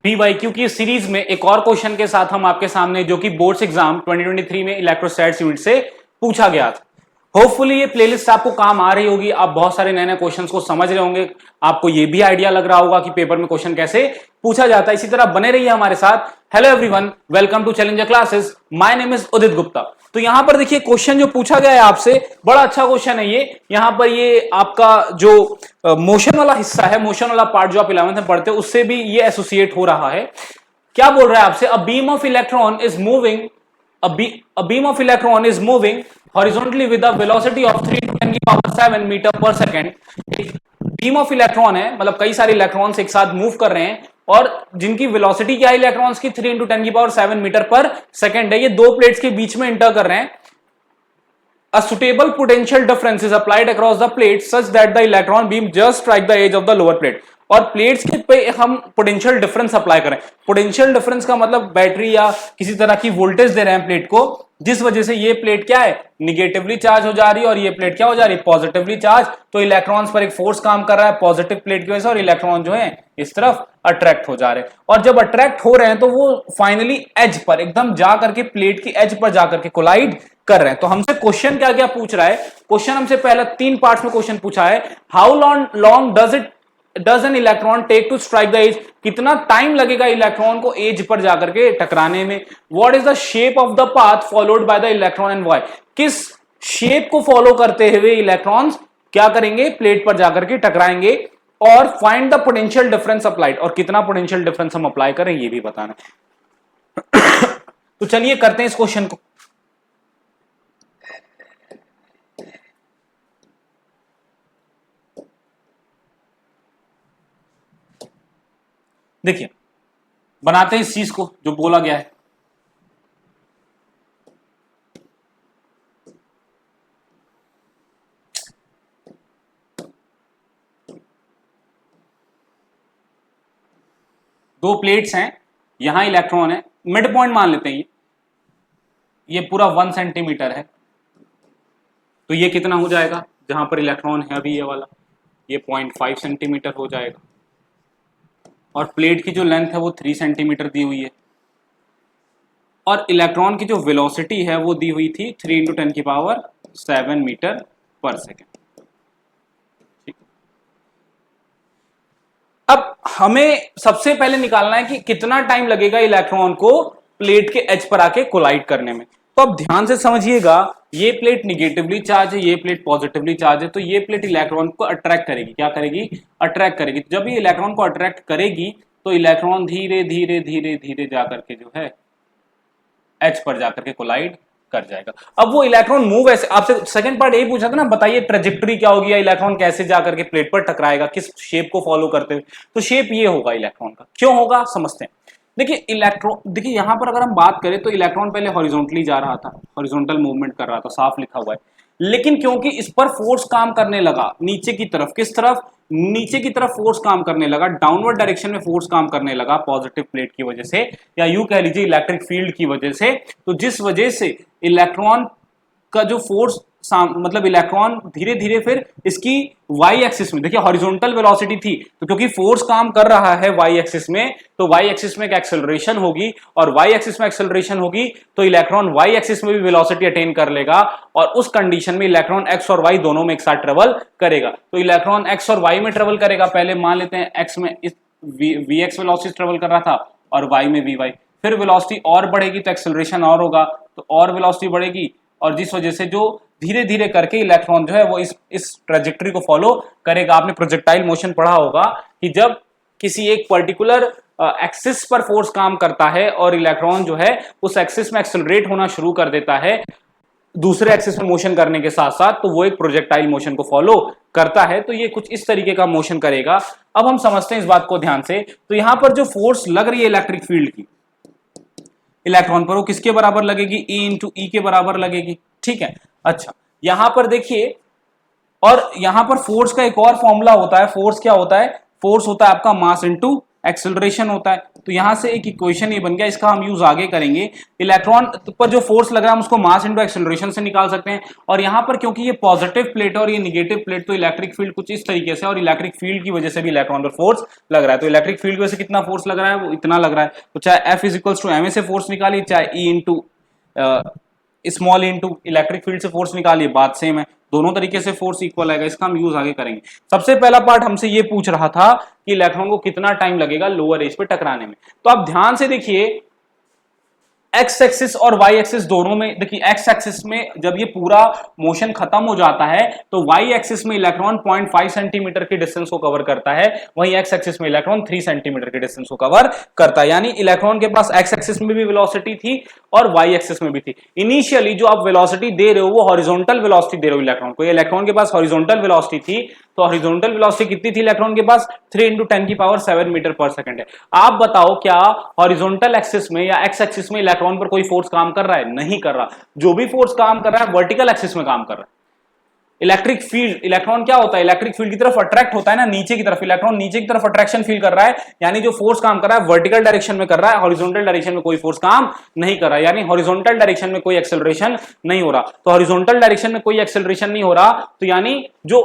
PYQ की series में एक और क्वेश्चन के साथ हम आपके सामने, जो कि बोर्ड्स एग्जाम 2023 में इलेक्ट्रोस्टैटिक्स यूनिट से पूछा गया था। होपफुली ये प्लेलिस्ट आपको काम आ रही होगी, आप बहुत सारे नए नए क्वेश्चंस को समझ रहे होंगे, आपको ये भी आइडिया लग रहा होगा कि पेपर में क्वेश्चन कैसे पूछा जाता है। इसी तरह बने रहिए हमारे साथ। Hello everyone, welcome to challenger classes. My name is Udit Gupta. तो यहां पर देखिए क्वेश्चन जो पूछा गया है आपसे, बड़ा अच्छा क्वेश्चन है ये। यहां पर ये आपका जो मोशन वाला हिस्सा है, मोशन वाला पार्ट जो आप 11th में पढ़ते हो, उससे भी ये एसोसिएट हो रहा है। क्या बोल रहा है आपसे? A beam of electron is moving a beam of electron is moving horizontally with a velocity of 3 to 10 की पावर 7 मीटर पर सेकेंड। बीम ऑफ इलेक्ट्रॉन है, मतलब कई सारे इलेक्ट्रॉन्स एक साथ मूव कर रहे हैं और जिनकी वेलोसिटी क्या है इलेक्ट्रॉन्स की? 3 × 10 की पावर 7 मीटर पर सेकेंड है। ये दो प्लेट्स के बीच में इंटर कर रहे हैं। A suitable potential difference is applied across the plate such that the electron beam just strike the edge of the lower plate। और प्लेट्स के पे हम पोटेंशियल डिफरेंस अप्लाई करें। पोटेंशियल डिफरेंस का मतलब बैटरी या किसी तरह की वोल्टेज दे रहे हैं प्लेट को, जिस वजह से ये प्लेट क्या है? निगेटिवली चार्ज हो जा रही है और ये प्लेट क्या हो जा रही है? Positively charge. तो इलेक्ट्रॉन्स पर एक फोर्स काम कर रहा है पॉजिटिव प्लेट की वजह से, और इलेक्ट्रॉन जो है इस तरफ अट्रैक्ट हो जा रहे हैं। और जब अट्रैक्ट हो रहे हैं तो वो फाइनली एज पर एकदम जा करके, प्लेट की एज पर जाकर के कोलाइड कर रहे हैं। तो हमसे क्वेश्चन क्या क्या पूछ रहा है? क्वेश्चन हमसे पहला 3 पार्ट्स में क्वेश्चन पूछा है। How long does an electron take to strike the edge? कितना टाइम लगेगा इलेक्ट्रॉन को एज पर जाकर के टकराने में? What is the shape of the path followed by the electron and why? किस शेप को फॉलो करते हुए इलेक्ट्रॉन्स क्या करेंगे? प्लेट पर जाकर के टकराएंगे। और find the potential difference applied, और कितना पोटेंशियल डिफरेंस हम अप्लाई करें ये भी बताना। तो चलिए करते हैं इस क्वेश्चन को। देखिए बनाते हैं इस चीज को जो बोला गया है। दो प्लेट्स हैं, यहां इलेक्ट्रॉन है, मिड पॉइंट मान लेते हैं ये पूरा 1 सेंटीमीटर है। तो ये कितना हो जाएगा? जहां पर इलेक्ट्रॉन है अभी ये वाला, ये 0.5 सेंटीमीटर हो जाएगा। और प्लेट की जो लेंथ है वो 3 सेंटीमीटर दी हुई है। और इलेक्ट्रॉन की जो वेलोसिटी है वो दी हुई थी 3 × 10 की पावर 7 मीटर पर सेकेंड। अब हमें सबसे पहले निकालना है कि कितना टाइम लगेगा इलेक्ट्रॉन को प्लेट के एज पर आके कोलाइड करने में। तो अब ध्यान से समझिएगा, ये प्लेट निगेटिवली चार्ज है, ये प्लेट पॉजिटिवली चार्ज है। तो ये प्लेट इलेक्ट्रॉन को अट्रैक्ट करेगी। क्या करेगी? अट्रैक्ट करेगी। जब ये इलेक्ट्रॉन को अट्रैक्ट करेगी तो इलेक्ट्रॉन धीरे धीरे धीरे धीरे जाकर के जो है एच पर जाकर के कोलाइड कर जाएगा। अब वो इलेक्ट्रॉन मूव ऐसे, आपसे सेकंड पार्ट यही पूछा था ना, बताइए ट्रेजेक्टरी क्या होगी, या इलेक्ट्रॉन कैसे जाकर के प्लेट पर टकराएगा, किस शेप को फॉलो करते हुए? तो शेप ये होगा इलेक्ट्रॉन का। क्यों होगा समझते हैं। देखिए इलेक्ट्रॉन, देखिए यहां पर अगर हम बात करें तो इलेक्ट्रॉन पहले हॉरिजॉन्टली जा रहा था, हॉरिजॉन्टल मूवमेंट कर रहा था, साफ लिखा हुआ है। लेकिन क्योंकि इस पर फोर्स काम करने लगा नीचे की तरफ, किस तरफ? नीचे की तरफ फोर्स काम करने लगा, डाउनवर्ड डायरेक्शन में फोर्स काम करने लगा पॉजिटिव प्लेट की वजह से, या यूं कह लीजिए इलेक्ट्रिक फील्ड की वजह से। तो जिस वजह से इलेक्ट्रॉन का जो फोर्स, मतलब इलेक्ट्रॉन धीरे धीरे फिर इसकी वाई एक्सिस में, देखिए हॉरिजॉन्टल वेलोसिटी थी, तो क्योंकि फोर्स काम कर रहा है वाई एक्सिस में, तो वाई एक्सिस में एक एक्सेलरेशन होगी, और वाई एक्सिस में एक्सेलरेशन होगी तो इलेक्ट्रॉन वाई एक्सिस में भी वेलोसिटी अटेन कर लेगा। और उस कंडीशन में इलेक्ट्रॉन एक्स और वाई दोनों में एक साथ ट्रेवल करेगा। तो इलेक्ट्रॉन एक्स और वाई में ट्रेवल करेगा। पहले मान लेते हैं एक्स में इस वी एक्स वेलोसिटी ट्रेवल कर रहा था और वाई में वी वाई। फिर वेलोसिटी और बढ़ेगी तो एक्सेलरेशन और होगा, तो और वेलोसिटी बढ़ेगी, और जिस वजह से जो धीरे धीरे करके इलेक्ट्रॉन जो है वो इस ट्रेजेक्टरी को फॉलो करेगा। आपने प्रोजेक्टाइल मोशन पढ़ा होगा कि जब किसी एक पर्टिकुलर एक्सिस पर फोर्स काम करता है और इलेक्ट्रॉन जो है उस एक्सिस में एक्सेलरेट होना शुरू कर देता है दूसरे एक्सिस में मोशन करने के साथ साथ, तो वो एक प्रोजेक्टाइल मोशन को फॉलो करता है। तो ये कुछ इस तरीके का मोशन करेगा। अब हम समझते हैं इस बात को ध्यान से। तो यहां पर जो फोर्स लग रही है इलेक्ट्रिक फील्ड की इलेक्ट्रॉन पर, वो किसके बराबर लगेगी? E × E के बराबर लगेगी। ठीक है। अच्छा, यहां पर देखिए, और यहां पर फोर्स का एक और फॉर्मूला होता है। फोर्स क्या होता है? फोर्स होता है आपका मास इनटू एक्सेलरेशन होता है। तो यहां से एक इक्वेशन ये बन गया, इसका हम यूज आगे करेंगे। इलेक्ट्रॉन पर जो फोर्स लग रहा है हम उसको मास इंटू एक्सेलरेशन से निकाल सकते हैं। और यहां पर क्योंकि ये पॉजिटिव प्लेट है और ये निगेटिव प्लेट, तो इलेक्ट्रिक फील्ड कुछ इस तरीके से, और इलेक्ट्रिक फील्ड की वजह से भी इलेक्ट्रॉन पर फोर्स लग रहा है। तो इलेक्ट्रिक फील्ड की वजह से कितना फोर्स लग रहा है, वो इतना लग रहा है। तो चाहे F इक्वल्स टू ma से फोर्स निकालिए, चाहे E into small into electric field से फोर्स निकालिए, बात सेम है। दोनों तरीके से फोर्स इक्वल आएगा। इसका हम यूज आगे करेंगे। सबसे पहला पार्ट हमसे ये पूछ रहा था कि इलेक्ट्रॉन को कितना टाइम लगेगा लोअर एज पे टकराने में। तो आप ध्यान से देखिए, एक्स एक्सिस और वाई एक्सिस दोनों में देखिए, एक्स एक्सिस में जब ये पूरा मोशन खत्म हो जाता है तो वाई एक्सिस में इलेक्ट्रॉन 0.5 सेंटीमीटर के डिस्टेंस को कवर करता है, वहीं एक्स एक्सिस में इलेक्ट्रॉन 3 सेंटीमीटर के डिस्टेंस को कवर करता है। यानी इलेक्ट्रॉन के पास एक्स एक्सिस में भी वेलोसिटी थी और वाई एक्सिस में भी थी। इनिशियली जो आप वेलोसिटी दे रहे हो वो हॉरिजॉन्टल वेलोसिटी दे रहे हो इलेक्ट्रॉन को। इलेक्ट्रॉन के पास हॉरिजॉन्टल वेलोसिटी थी, तो हॉरिजॉन्टल वेलोसिटी कितनी थी इलेक्ट्रॉन के पास, 3 × 10⁷ मीटर पर सेकंड है। आप बताओ क्या हॉरिजॉन्टल एक्सिस में या एक्स एक्सिस में इलेक्ट्रॉन पर कोई फोर्स काम कर रहा है? नहीं कर रहा। जो भी फोर्स काम कर रहा है वर्टिकल एक्सिस में काम कर रहा है। इलेक्ट्रिक फील्ड, इलेक्ट्रॉन क्या होता है, इलेक्ट्रिक फील्ड की तरफ अट्रैक्ट होता है ना, नीचे की तरफ। इलेक्ट्रॉन नीचे की तरफ अट्रैक्शन फील कर रहा है, यानी जो फोर्स काम कर रहा है वर्टिकल डायरेक्शन में कर रहा है, हॉरिजॉन्टल डायरेक्शन में कोई फोर्स काम नहीं कर रहा है। यानी हॉरिजॉन्टल डायरेक्शन में कोई एक्सेलरेशन नहीं हो रहा। तो हॉरिजॉन्टल डायरेक्शन में कोई एक्सेलरेशन नहीं हो रहा, तो यानी जो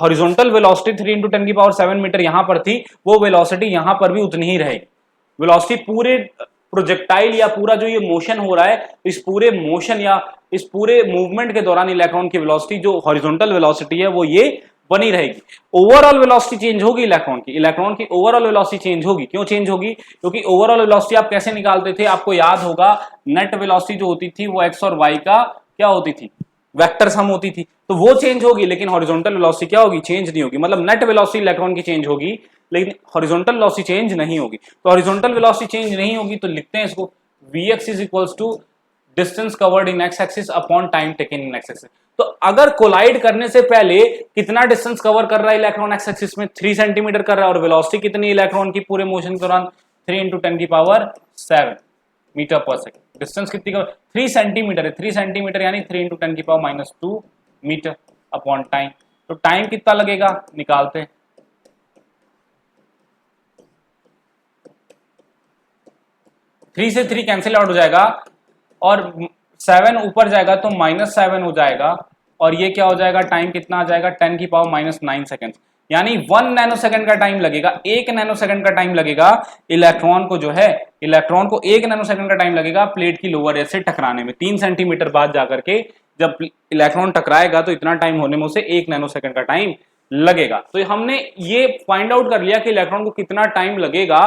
हॉरिजॉन्टल वेलोसिटी 3 × 10⁷ मीटर यहां पर थी, वो वेलोसिटी यहां पर भी उतनी ही रहेगी। वेलोसिटी पूरे प्रोजेक्टाइल या पूरा जो ये मोशन हो रहा है, इस पूरे मोशन या इस पूरे मूवमेंट के दौरान इलेक्ट्रॉन की वेलोसिटी जो हॉरिजॉन्टल वेलोसिटी है वो ये बनी रहेगी। ओवरऑल वेलोसिटी चेंज होगी इलेक्ट्रॉन की ओवरऑल वेलोसिटी चेंज होगी। क्यों चेंज होगी? क्योंकि ओवरऑल वेलोसिटी आप कैसे निकालते थे, आपको याद होगा, नेट वेलोसिटी जो होती थी वो एक्स और वाई का क्या होती थी, वेक्टर सम होती थी। तो वो चेंज होगी, लेकिन हॉरिजॉन्टल वेलोसिटी क्या होगी, चेंज नहीं होगी। मतलब नेट वेलोसिटी इलेक्ट्रॉन की चेंज होगी, लेकिन हॉरिजॉन्टल वेलोसिटी चेंज नहीं होगी। तो हॉरिजॉन्टल वेलोसिटी चेंज नहीं होगी, तो लिखते हैं इसको Vx is equals to distance covered in x axis upon time taken in x axis. तो अगर कोलाइड करने से पहले कितना डिस्टेंस कवर कर रहा है इलेक्ट्रॉन एक्स एक्सिस में, 3 सेंटीमीटर कर रहा है, और वेलोसिटी कितनी इलेक्ट्रॉन की पूरे मोशन के दौरान, 3 × 10⁷ मीटर पर सेकंड। डिस्टेंस कितनी कवर, 3 सेंटीमीटर है, 3 सेंटीमीटर यानी 3 × 10⁻² मीटर अपॉन टाइम। तो टाइम कितना लगेगा निकालते हैं। 3 से 3 कैंसिल आउट हो जाएगा और 7 ऊपर जाएगा तो -7 हो जाएगा, और ये क्या हो जाएगा, टाइम कितना आ जाएगा, 10⁻⁹ सेकंड। यानी 1 नैनोसेकंड का टाइम लगेगा, 1 नैनोसेकंड का टाइम लगेगा इलेक्ट्रॉन को, जो है इलेक्ट्रॉन को 1 नैनोसेकंड का टाइम लगेगा प्लेट की लोअर एज से टकराने में। 3 सेंटीमीटर बाद जाकर के जब इलेक्ट्रॉन टकराएगा तो इतना टाइम होने में उसे 1 नैनोसेकंड का टाइम लगेगा। तो हमने ये फाइंड आउट कर लिया कि इलेक्ट्रॉन को कितना टाइम लगेगा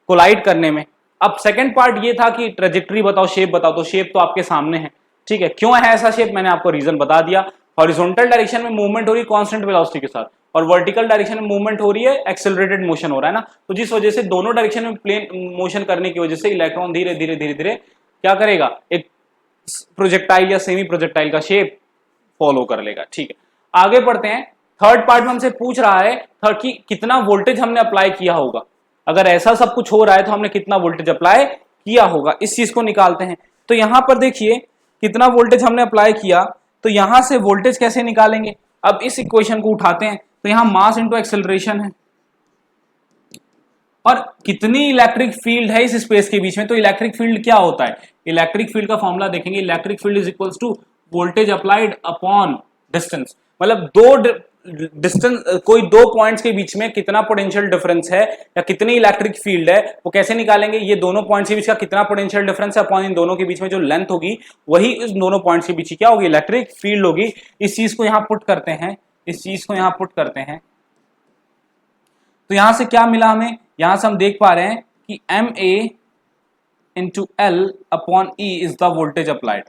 कोलाइड करने में। अब सेकंड पार्ट ये था कि ट्रेजेक्टरी बताओ, शेप बताओ। तो शेप तो आपके सामने है, ठीक है। क्यों है ऐसा शेप, मैंने आपको रीजन बता दिया। हॉरिजॉन्टल डायरेक्शन में मूवमेंट हो रही है कांस्टेंट वेलोसिटी के साथ, और वर्टिकल डायरेक्शन में मूवमेंट हो रही है एक्सेलरेटेड मोशन हो रहा है ना। तो जिस वजह से दोनों डायरेक्शन में प्लेन मोशन करने की वजह से इलेक्ट्रॉन धीरे धीरे धीरे धीरे क्या करेगा, एक प्रोजेक्टाइल या सेमी प्रोजेक्टाइल का शेप फॉलो कर लेगा, ठीक है। आगे बढ़ते हैं। थर्ड पार्ट में हमसे पूछ रहा है थर्ड की कितना वोल्टेज हमने अप्लाई किया होगा। अगर ऐसा सब कुछ हो रहा है तो हमने कितना वोल्टेज अप्लाई किया होगा, इस चीज को निकालते हैं। तो यहां पर देखिए कितना वोल्टेज हमने अप्लाई किया, तो यहां से वोल्टेज कैसे निकालेंगे। अब इस इक्वेशन को उठाते हैं, तो यहां मास इंटू एक्सेलरेशन है और कितनी इलेक्ट्रिक फील्ड है इस स्पेस के बीच में। तो इलेक्ट्रिक फील्ड क्या होता है, इलेक्ट्रिक फील्ड का फॉर्मूला देखेंगे, electric field is equals to voltage applied upon distance. मतलब डिस्टेंस, कोई दो पॉइंट्स के बीच में कितना पोटेंशियल डिफरेंस है या कितनी इलेक्ट्रिक फील्ड है, वो कैसे निकालेंगे। ये दोनों पॉइंट्स के बीच का कितना पोटेंशियल डिफरेंस है अपॉन इन दोनों के बीच में जो लेंथ होगी, वही इस दोनों पॉइंट्स के बीच की क्या होगी, इलेक्ट्रिक फील्ड होगी। इस चीज को यहां पुट करते हैं, इस चीज को यहां पुट करते हैं। तो यहां से क्या मिला हमें, यहां से हम देख पा रहे हैं कि MA into L upon E is the voltage applied.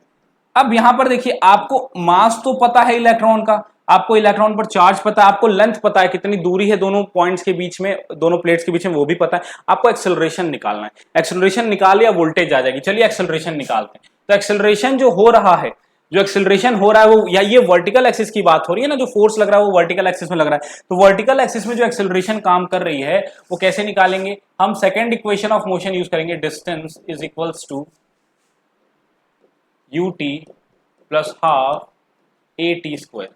अब यहां पर देखिए, आपको मास तो पता है इलेक्ट्रॉन का, आपको इलेक्ट्रॉन पर चार्ज पता है, आपको लेंथ पता है, कितनी दूरी है दोनों पॉइंट्स के बीच में, दोनों प्लेट्स के बीच में, वो भी पता है। आपको एक्सेलरेशन निकालना है, एक्सेलरेशन निकाल लिया वोल्टेज आ जाएगी। चलिए एक्सेलरेशन निकालते हैं। तो एक्सेलरेशन जो हो रहा है, जो एक्सेलरेशन हो रहा है वो, या ये वर्टिकल एक्सिस की बात हो रही है ना, जो फोर्स लग रहा है वो वर्टिकल एक्सिस में लग रहा है। तो वर्टिकल एक्सिस में जो एक्सेलरेशन काम कर रही है वो कैसे निकालेंगे, हम second equation of motion use करेंगे, distance is equals to ut plus half at square.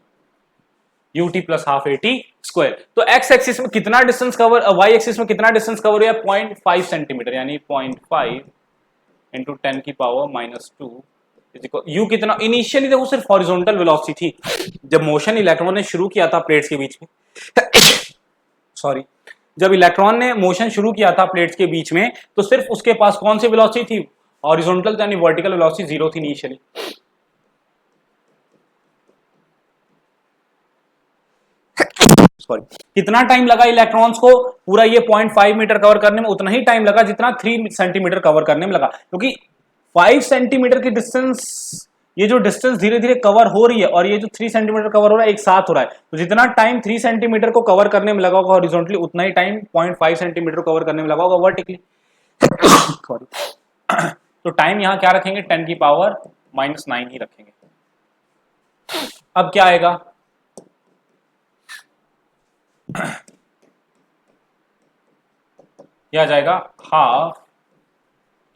ut plus half AT square. तो x एक्सिस में कितना डिस्टेंस कवर, y एक्सिस में कितना डिस्टेंस कवर हुआ 0.5 सेंटीमीटर, यानी 0.5 इंटू 10 की पावर -2 यू कितना। इनिशियली देखो सिर्फ हॉरिजॉन्टल वेलोसिटी थी जब मोशन इलेक्ट्रॉन ने शुरू किया था प्लेट्स के बीच में सॉरी, जब इलेक्ट्रॉन ने मोशन शुरू किया था प्लेट्स के बीच में तो सिर्फ उसके पास कौन सी वेलोसिटी थी, हॉरिजॉन्टल, यानी वर्टिकल वेलोसिटी 0 थी इनिशियली। सॉरी, कितना टाइम लगा इलेक्ट्रॉन्स को पूरा ये 0.5 मीटर कवर करने में, उतना ही टाइम लगा जितना 3 सेंटीमीटर कवर करने में लगा, क्योंकि 5 सेंटीमीटर की डिस्टेंस, ये जो डिस्टेंस धीरे धीरे कवर हो रही है और ये जो 3 सेंटीमीटर कवर हो रहा है एक साथ हो रहा है, तो जितना टाइम 3 सेंटीमीटर को कवर करने में लगा होगा हॉरिजॉन्टली, उतना ही टाइम 0.5 सेंटीमीटर कवर करने में लगा होगा वर्टिकली। तो टाइम यहां क्या रखेंगे, 10 की पावर -9 ही रखेंगे। अब क्या आएगा, यह आ जाएगा हाफ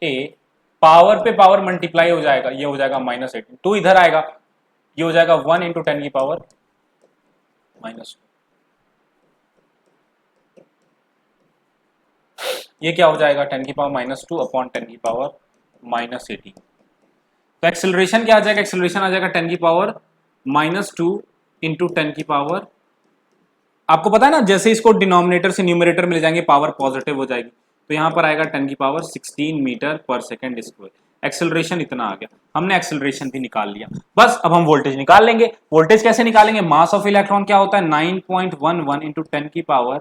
ए, पावर पे पावर मल्टीप्लाई हो जाएगा, ये हो जाएगा -18, 2 इधर आएगा, ये हो जाएगा 1 इंटू 10 की पावर -2, ये क्या हो जाएगा 10 की पावर -2 अपॉन 10 की पावर -18। तो एक्सेलरेशन क्या आ जाएगा, एक्सेलरेशन आ जाएगा 10 की पावर -2 इंटू 10 की पावर, आपको पता है ना जैसे इसको डिनोमिनेटर से न्यूमरेटर में ले जाएंगे पावर पॉजिटिव हो जाएगी, तो यहां पर आएगा 10 की पावर 16 मीटर पर सेकेंड स्क्वायर। एक्सेलरेशन इतना आ गया, हमने एक्सेलरेशन भी निकाल लिया। बस अब हम वोल्टेज निकाल लेंगे। वोल्टेज कैसे निकालेंगे, मास ऑफ इलेक्ट्रॉन क्या होता है 9.11 इंटू 10 की पावर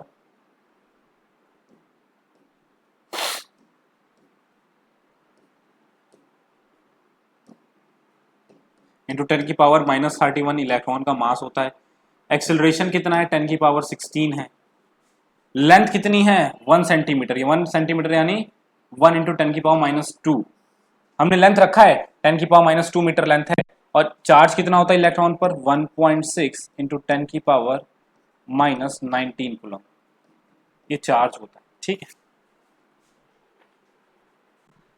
इंटू 10 की पावर -31 इलेक्ट्रॉन का मास होता है। एक्सेलरेशन कितना है 10 की पावर 16 है। लेंथ कितनी है 1 सेंटीमीटर, ये 1 सेंटीमीटर यानी 1 इंटू 10 की पावर -2 हमने लेंथ रखा है, 10 की पावर -2 मीटर लेंथ है। और चार्ज कितना होता है इलेक्ट्रॉन पर 1.6 इंटू 10 की पावर -19 कूलम, ये चार्ज होता है। ठीक है,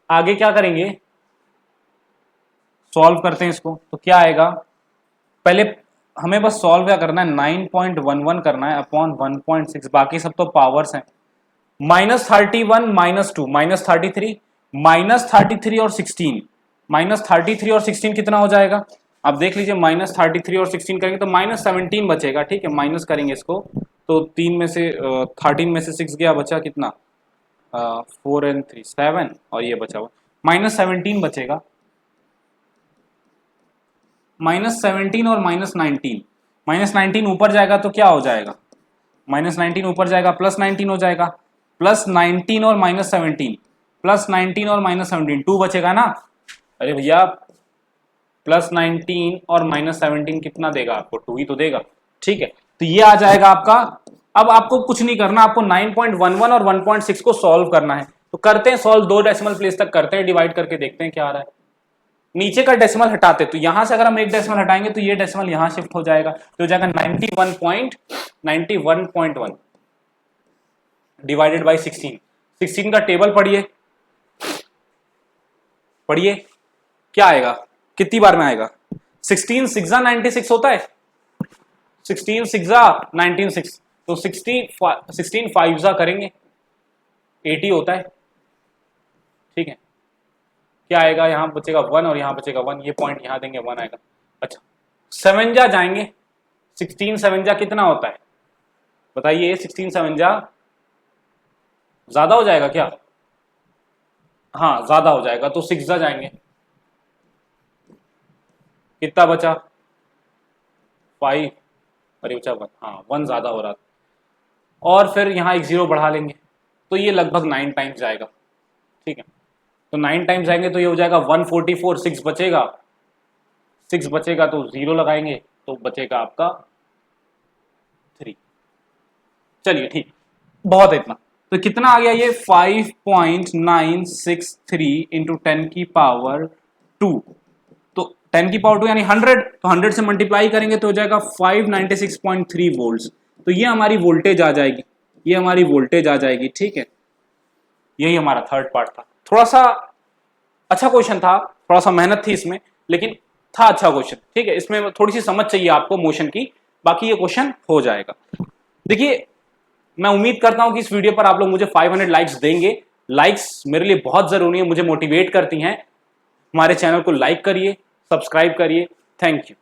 आगे क्या करेंगे, सॉल्व करते हैं इसको। तो क्या आएगा, पहले हमें बस सॉल्व क्या करना है, 9.11 करना है अपॉन 1.6, बाकी सब तो पावर्स हैं। -31 -2 -33 -33 और 16, -33 और 16 कितना हो जाएगा, आप देख लीजिए, -33 और 16 करेंगे तो -17 बचेगा। ठीक है, माइनस करेंगे इसको तो 3 में से 13 में से 6 गया, बचा कितना 4 and 3 7, और ये बचा हुआ -17 बचेगा। -17 और -19, -19 ऊपर जाएगा तो क्या हो जाएगा, -19 ऊपर जाएगा +19 हो जाएगा, +19 और -17, +19 और -17 2 बचेगा ना। अरे भैया +19 और -17 कितना देगा आपको, 2 ही तो देगा। ठीक है, तो ये आ जाएगा आपका। अब आपको कुछ नहीं करना, आपको 9.11 और 1.6 को सॉल्व करना है। तो करते हैं सॉल्व, 2 डेसिमल प्लेस तक करते हैं, डिवाइड करके देखते हैं क्या आ रहा है। नीचे का डेसिमल हटाते, तो यहां से अगर हम एक डेसिमल हटाएंगे तो ये डेसिमल यहां शिफ्ट हो जाएगा, तो हो जाएगा 91.1 डिवाइडेड बाई 16। 16 का टेबल पढ़िए, पढ़िए क्या आएगा, कितनी बार में आएगा, 16 6 96 होता है, 16 6 96, तो 16 5 करेंगे 80 होता है। ठीक है, क्या आएगा, यहां बचेगा 1 और यहां बचेगा 1, ये पॉइंट यहां देंगे 1 आएगा। अच्छा 7 जाएंगे, 16 7 कितना होता है बताइए, 16 7 ज्यादा हो जाएगा क्या, हाँ ज्यादा हो जाएगा, तो 6 जाएंगे, कितना बचा 5, अरे बचा 1, हाँ 1 ज्यादा हो रहा था, और फिर यहाँ एक 0 बढ़ा लेंगे तो ये लगभग 9 टाइम्स जाएगा। ठीक है, तो 9 टाइम्स जाएंगे तो ये हो जाएगा 144, 6 बचेगा, 6 बचेगा तो 0 लगाएंगे तो बचेगा आपका 3। चलिए ठीक, बहुत है इतना। तो कितना आ गया ये 5.963 इंटू 10 की पावर 2, तो 10 की पावर 2 यानी 100, तो 100 से मल्टीप्लाई करेंगे तो हो जाएगा 596.3 वोल्ट्स। तो ये हमारी वोल्टेज आ जाएगी, ये हमारी वोल्टेज आ जाएगी। ठीक है, यही हमारा थर्ड पार्ट था। थोड़ा सा अच्छा क्वेश्चन था, थोड़ा सा मेहनत थी इसमें, लेकिन था अच्छा क्वेश्चन। ठीक है, इसमें थोड़ी सी समझ चाहिए आपको मोशन की, बाकी ये क्वेश्चन हो जाएगा। देखिए मैं उम्मीद करता हूं कि इस वीडियो पर आप लोग मुझे 500 लाइक्स देंगे। लाइक्स मेरे लिए बहुत जरूरी है, मुझे मोटिवेट करती हैं। हमारे चैनल को लाइक करिए, सब्सक्राइब करिए। Thank you.